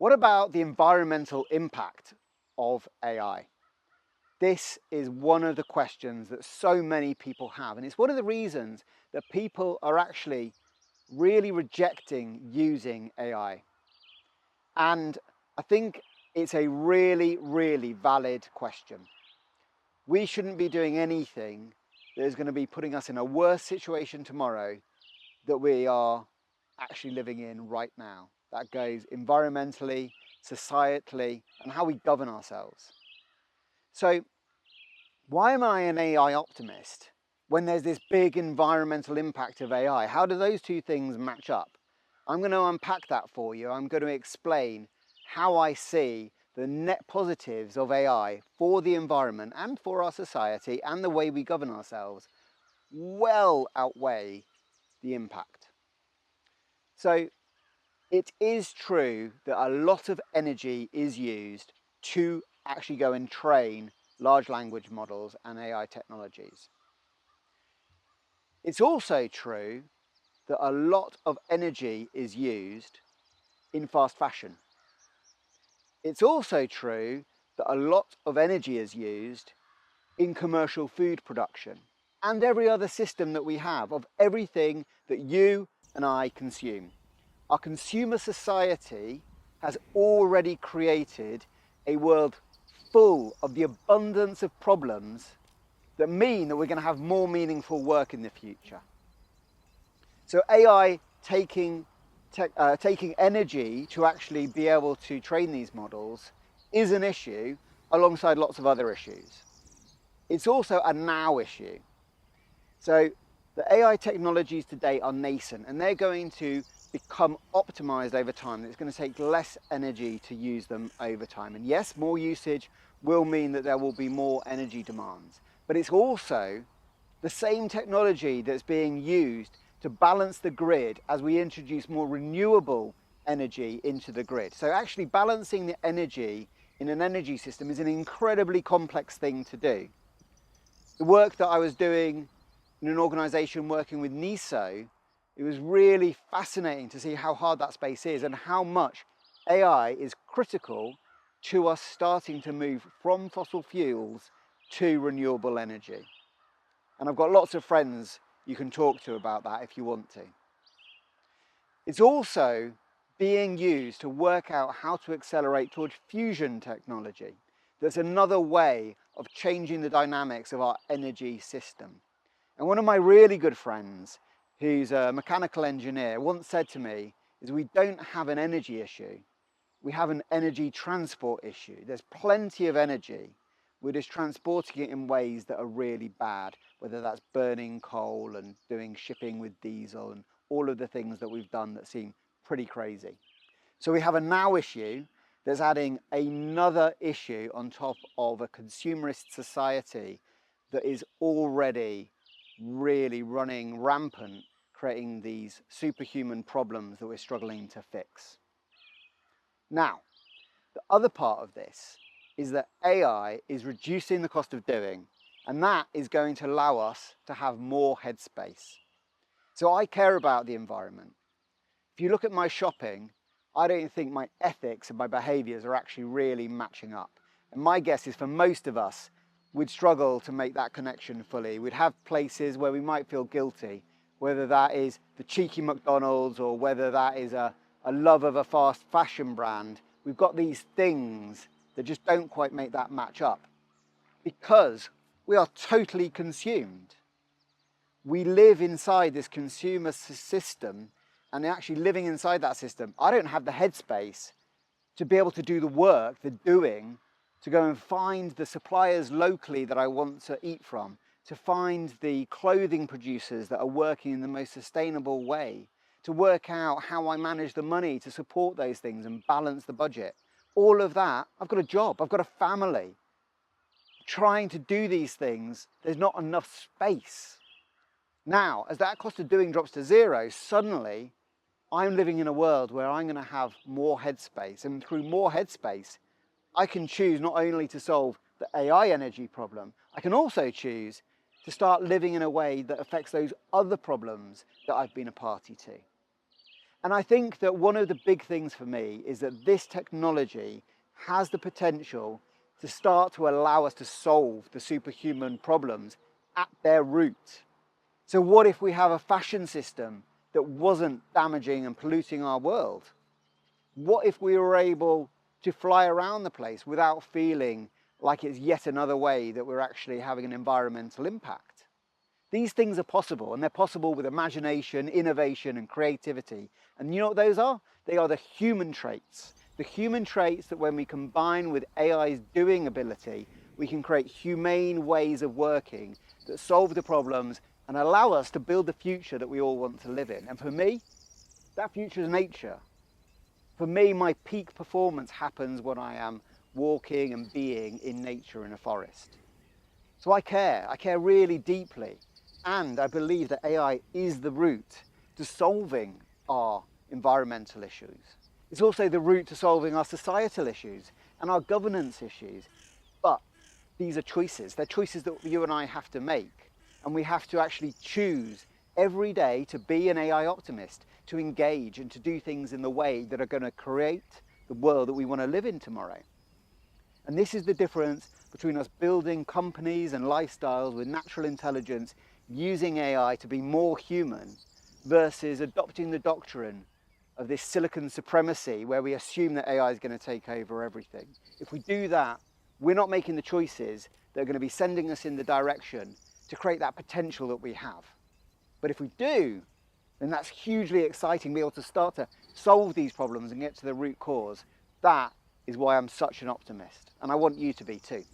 What about the environmental impact of AI? This is one of the questions that so many people have, and it's one of the reasons that people are actually really rejecting using AI. And I think it's a really, really valid question. We shouldn't be doing anything that is going to be putting us in a worse situation tomorrow that we are actually living in right now. That goes environmentally, societally, and how we govern ourselves. So why am I an AI optimist when there's this big environmental impact of AI? How do those two things match up? I'm going to unpack that for you. I'm going to explain how I see the net positives of AI for the environment and for our society and the way we govern ourselves well outweigh the impact. So it is true that a lot of energy is used to actually go and train large language models and AI technologies. It's also true that a lot of energy is used in fast fashion. It's also true that a lot of energy is used in commercial food production and every other system that we have of everything that you and I consume. Our consumer society has already created a world full of the abundance of problems that mean that we're going to have more meaningful work in the future. So AI taking energy to actually be able to train these models is an issue alongside lots of other issues. It's also a now issue. So the AI technologies today are nascent and they're going to become optimized over time. It's going to take less energy to use them over time. And yes, more usage will mean that there will be more energy demands, but it's also the same technology that's being used to balance the grid as we introduce more renewable energy into the grid. So actually balancing the energy in an energy system is an incredibly complex thing to do. The work that I was doing in an organization working with NISO, it was really fascinating to see how hard that space is and how much AI is critical to us starting to move from fossil fuels to renewable energy. And I've got lots of friends you can talk to about that if you want to. It's also being used to work out how to accelerate towards fusion technology. There's another way of changing the dynamics of our energy system. And one of my really good friends, who's a mechanical engineer, once said to me, is we don't have an energy issue, we have an energy transport issue. There's plenty of energy, we're just transporting it in ways that are really bad, whether that's burning coal and doing shipping with diesel and all of the things that we've done that seem pretty crazy. So we have a now issue that's adding another issue on top of a consumerist society that is already really running rampant, creating these superhuman problems that we're struggling to fix. Now, the other part of this is that AI is reducing the cost of doing, and that is going to allow us to have more headspace. So I care about the environment. If you look at my shopping, I don't think my ethics and my behaviours are actually really matching up. And my guess is for most of us, we'd struggle to make that connection fully. We'd have places where we might feel guilty, whether that is the cheeky McDonald's or whether that is a love of a fast fashion brand. We've got these things that just don't quite make that match up because we are totally consumed. We live inside this consumer system, and actually living inside that system, I don't have the headspace to be able to do the work, the doing, to go and find the suppliers locally that I want to eat from, to find the clothing producers that are working in the most sustainable way, to work out how I manage the money to support those things and balance the budget. All of that, I've got a job, I've got a family. Trying to do these things, there's not enough space. Now, as that cost of doing drops to zero, suddenly I'm living in a world where I'm going to have more headspace, and through more headspace, I can choose not only to solve the AI energy problem, I can also choose to start living in a way that affects those other problems that I've been a party to. And I think that one of the big things for me is that this technology has the potential to start to allow us to solve the superhuman problems at their root. So what if we have a fashion system that wasn't damaging and polluting our world? What if we were able to fly around the place without feeling like it's yet another way that we're actually having an environmental impact? These things are possible, and they're possible with imagination, innovation, and creativity. And you know what those are? They are the human traits. The human traits that when we combine with AI's doing ability, we can create humane ways of working that solve the problems and allow us to build the future that we all want to live in. And for me, that future is nature. For me, my peak performance happens when I am walking and being in nature in a forest. So I care really deeply. And I believe that AI is the route to solving our environmental issues. It's also the route to solving our societal issues and our governance issues. But these are choices. They're choices that you and I have to make. And we have to actually choose every day to be an AI optimist, to engage and to do things in the way that are going to create the world that we want to live in tomorrow. And this is the difference between us building companies and lifestyles with natural intelligence, using AI to be more human, versus adopting the doctrine of this silicon supremacy where we assume that AI is going to take over everything. If we do that, we're not making the choices that are going to be sending us in the direction to create that potential that we have. But if we do, then that's hugely exciting, be able to start to solve these problems and get to the root cause. That is why I'm such an optimist, and I want you to be too.